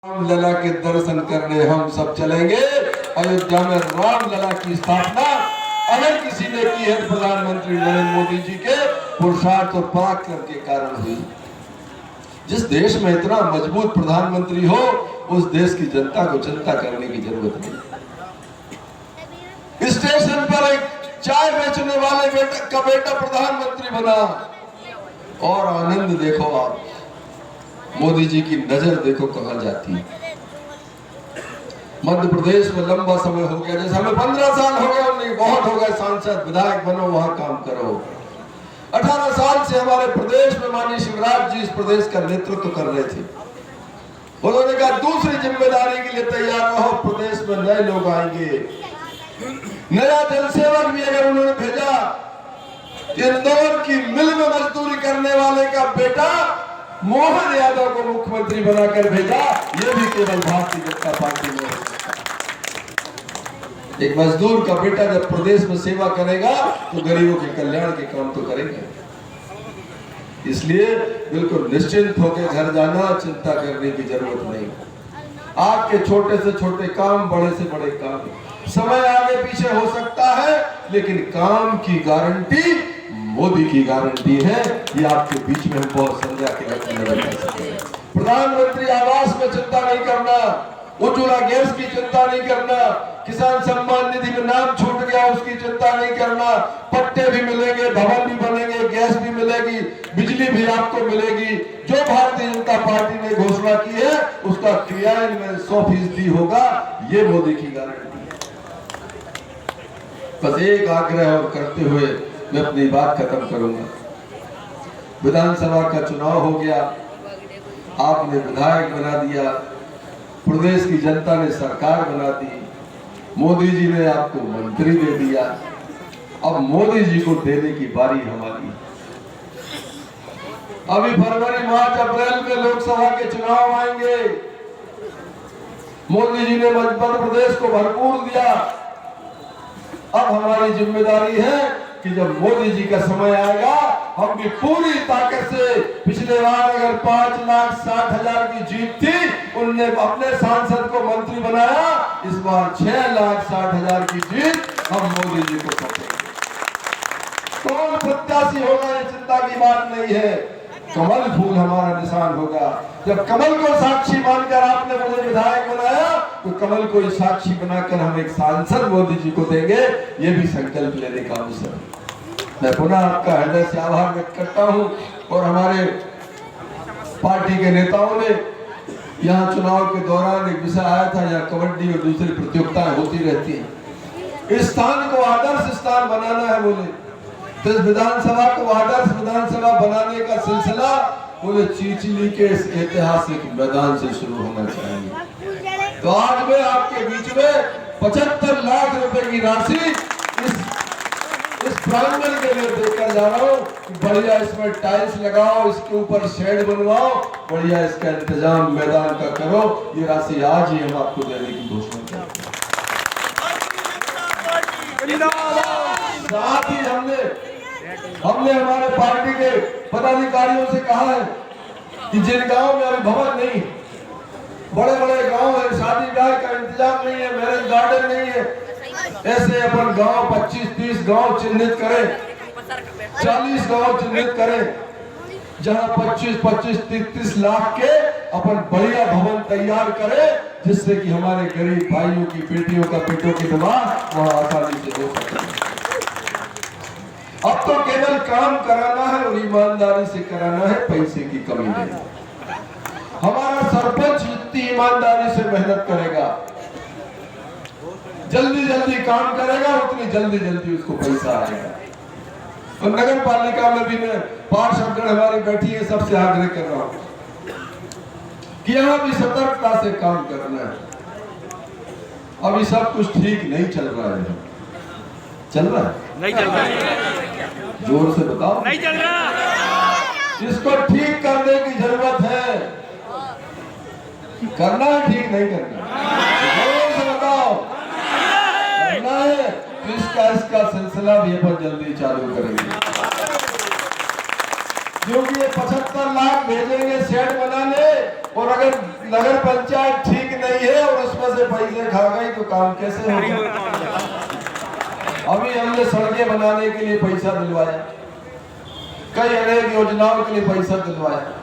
राम लला के दर्शन करने हम सब चलेंगे। अयोध्या में राम लला की स्थापना अगर किसी ने की है प्रधानमंत्री नरेंद्र मोदी जी के पुरुषार्थ और पराक्रम के कारण हुई। जिस देश में इतना मजबूत प्रधानमंत्री हो उस देश की जनता को चिंता करने की जरूरत नहीं। स्टेशन पर एक चाय बेचने वाले का बेटा प्रधानमंत्री बना और आनंद देखो आप, मोदी जी की नजर देखो कहां जाती है। मध्य प्रदेश में लंबा समय हो गया, जैसे हमें 15 साल हो गए, नहीं बहुत हो गए, सांसद विधायक बनो वहां काम करो। 18 साल से हमारे प्रदेश में माननीय शिवराज जी इस प्रदेश का नेतृत्व कर रहे थे। उन्होंने कहा दूसरी जिम्मेदारी के लिए तैयार रहो, प्रदेश में नए लोग आएंगे। नया जल सेवक भी अगर उन्होंने भेजा, इंदौर की मिल में मजदूरी करने वाले का बेटा मोहन यादव को मुख्यमंत्री बनाकर भेजा। ये भी केवल भारतीय जनता पार्टी में। एक मजदूर का बेटा जब प्रदेश में सेवा करेगा तो गरीबों के कल्याण के काम तो करेंगे। इसलिए बिल्कुल निश्चिंत होकर घर जाना, चिंता करने की जरूरत नहीं। आपके छोटे से छोटे काम, बड़े से बड़े काम, समय आगे पीछे हो सकता है लेकिन काम की गारंटी मोदी की गारंटी है। ये आपके बीच में हम बहुत समझा के रखने। प्रधानमंत्री आवास में चिंता नहीं करना, उज्ज्वला गैस की चिंता नहीं करना, किसान सम्मान निधि में नाम छूट गया उसकी चिंता नहीं करना। पट्टे भी मिलेंगे, भवन भी बनेंगे, गैस भी मिलेगी, बिजली भी आपको मिलेगी। जो भारतीय जनता पार्टी ने घोषणा की है उसका क्रियान्वयन 100% होगा। ये मोदी की गारंटी है। बस एक आग्रह और करते हुए मैं अपनी बात खत्म करूंगा। विधानसभा का चुनाव हो गया, आपने विधायक बना दिया, प्रदेश की जनता ने सरकार बना दी, मोदी जी ने आपको मंत्री दे दिया। अब मोदी जी को देने की बारी हमारी। अभी फरवरी, मार्च, अप्रैल में लोकसभा के चुनाव आएंगे। मोदी जी ने मध्य प्रदेश को भरपूर दिया। अब हमारी जिम्मेदारी है कि जब मोदी जी का समय आएगा हम भी पूरी ताकत से, पिछले बार अगर 5,60,000 की जीत थी, उनने अपने सांसद को मंत्री बनाया, इस बार 6,60,000 की जीत हम मोदी जी को सौंपेंगे। कौन प्रत्याशी होगा ये चिंता की बात नहीं है, कमल फूल हमारा निशान होगा। जब कमल को साक्षी मानकर आपने मुझे विधायक बनाया तो कमल को साक्षी बनाकर हम एक सांसद मोदी जी को देंगे। ये भी संकल्प लेने का अवसर। मैं पुनः आपका हृदय से आभार व्यक्त करता हूं। और हमारे पार्टी के नेताओं ने यहाँ चुनाव के दौरान एक विषय आया था, यहाँ कबड्डी और दूसरी प्रतियोगिताएं होती रहती हैं, इस स्थान को आदर्श स्थान बनाना है बोले, तो इस विधानसभा को आदर्श विधानसभा बनाने का सिलसिला बोले चिचली के इस ऐतिहासिक मैदान से शुरू होना चाहिए। तो आज मैं आपके बीच में 75 लाख रुपए की राशि इस प्रांगण के लिए देकर जा रहा हूँ। बढ़िया इसमें टाइल्स लगाओ, इसके ऊपर शेड बनवाओ, बढ़िया इसका इंतजाम मैदान का करो। ये राशि आज ही हम आपको देने की घोषणा करते हैं। साथ ही हमने हमारे पार्टी के पदाधिकारियों से कहा है कि जिन गांव में अभी भवन नहीं, बड़े बड़े गांव है, शादी ब्याह का इंतजाम नहीं है, मैरिज गार्डन नहीं है, ऐसे अपन गांव 25-30 गांव चिन्हित करें, 40 गांव चिन्हित करें, जहां 25-30 लाख के अपन बढ़िया भवन तैयार करें, जिससे कि हमारे गरीब भाइयों की बेटियों का पेटों की दवा वहां आसानी से हो सके। अब तो केवल काम कराना है और ईमानदारी से कराना है, पैसे की कमी नहीं। हमारा सरपंच जितनी ईमानदारी से मेहनत करेगा, जल्दी जल्दी काम करेगा, उतनी जल्दी जल्दी उसको पैसा आएगा। और नगर पालिका में भी मैं पार्षदगण हमारी बैठी है, सबसे आग्रह कर रहा हूं कि यहां भी सतर्कता से काम करना है। अभी सब कुछ ठीक नहीं चल रहा है। चल रहा है? नहीं चल रहा है। जोर से बताओ। नहीं चल रहा। इसको ठीक करने की जरूरत है। करना है, ठीक नहीं करना। जोर से बताओ। करना है तो इसका सिलसिला भी अपन जल्दी चालू करेंगे। क्योंकि ये 75 लाख भेजेंगे शेड बनाने, और अगर नगर पंचायत ठीक नहीं है और उसमें से पैसे खा गई तो काम कैसे होगा? अभी हमने सड़कें बनाने के लिए पैसा दिलवाया, कई अनेक योजनाओं के लिए पैसा दिलवाया।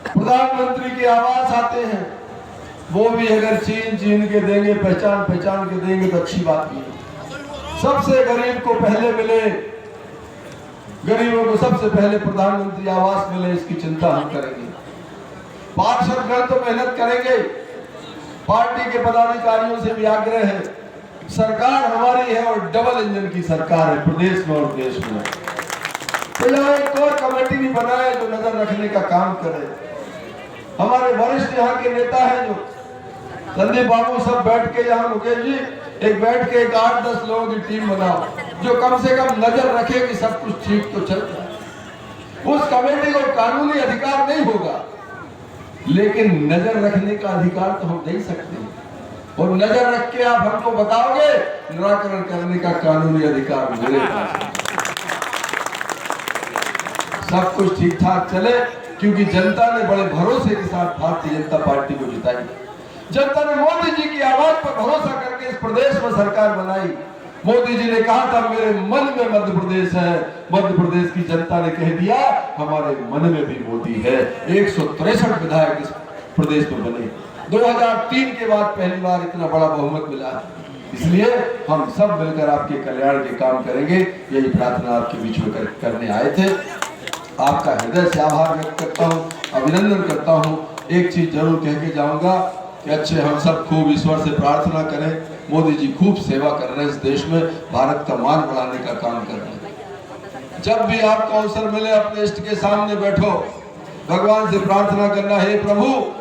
प्रधानमंत्री के आवास आते हैं, वो भी अगर चीन के देंगे, पहचान के देंगे तो अच्छी बात नहीं। सबसे गरीब को पहले मिले, गरीबों को सबसे पहले प्रधानमंत्री आवास मिले, इसकी चिंता हम करेंगे। पार्षद गण तो मेहनत करेंगे। पार्टी के पदाधिकारियों से भी आग्रह है, सरकार हमारी है और डबल इंजन की सरकार है प्रदेश में और देश में। तो यहाँ एक और कमेटी भी बनाए जो नजर रखने का काम करे। हमारे वरिष्ठ यहाँ के नेता हैं जो संदीप बाबू, सब बैठ के यहाँ मुकेश जी एक बैठ के 8-10 लोगों की टीम बनाओ जो कम से कम नजर रखे कि सब कुछ ठीक तो चलता है। उस कमेटी को कानूनी अधिकार नहीं होगा, लेकिन नजर रखने का अधिकार तो हम दे सकते हैं। और नजर रख के आप हमको बताओगे, निराकरण करने का कानूनी अधिकार मेरे पास है। सब कुछ ठीक ठाक चले, क्योंकि जनता ने बड़े भरोसे के साथ भारतीय जनता पार्टी को जिताई। जनता ने मोदी जी की आवाज पर भरोसा करके इस प्रदेश में सरकार बनाई। मोदी जी ने कहा था मेरे मन में मध्य प्रदेश है, मध्य प्रदेश की जनता ने कह दिया हमारे मन में भी मोदी है। 163 विधायक इस प्रदेश में बने। 2003 के बाद पहली बार इतना बड़ा बहुमत मिला। इसलिए हम सब मिलकर आपके कल्याण के काम करेंगे, यही प्रार्थना आपके बीच में करने आए थे। आपका हृदय से आभार व्यक्त करता हूँ, अभिनंदन करता हूँ। एक चीज जरूर कह के जाऊंगा कि अच्छे हम सब खूब ईश्वर से प्रार्थना करें, मोदी जी खूब सेवा कर रहे हैं, इस देश में भारत का मान बढ़ाने का काम कर रहे हैं। जब भी आपको अवसर मिले अपने इष्ट के सामने बैठो, भगवान से प्रार्थना करना, हे प्रभु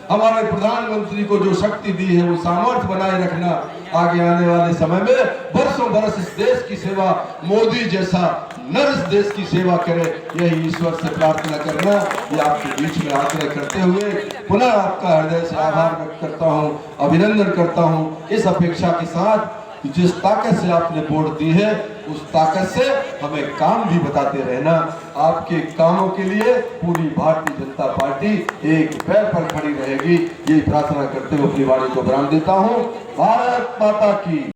हमारे प्रधानमंत्री को जो शक्ति दी है वो सामर्थ्य बनाए रखना, आगे आने वाले समय में बरसों बरस इस देश की सेवा, मोदी जैसा नर इस देश की सेवा करे, यही ईश्वर से प्रार्थना करना। ये आपके बीच में आग्रह करते हुए पुनः आपका हृदय से आभार व्यक्त करता हूँ, अभिनंदन करता हूँ। इस अपेक्षा के साथ जिस ताकत से आपने वोट दी है, उस ताकत से हमें काम भी बताते रहना। आपके कामों के लिए पूरी भारतीय जनता पार्टी एक पैर पर खड़ी रहेगी, ये प्रार्थना करते हुए अपनी वाणी को विराम देता हूँ। भारत माता की।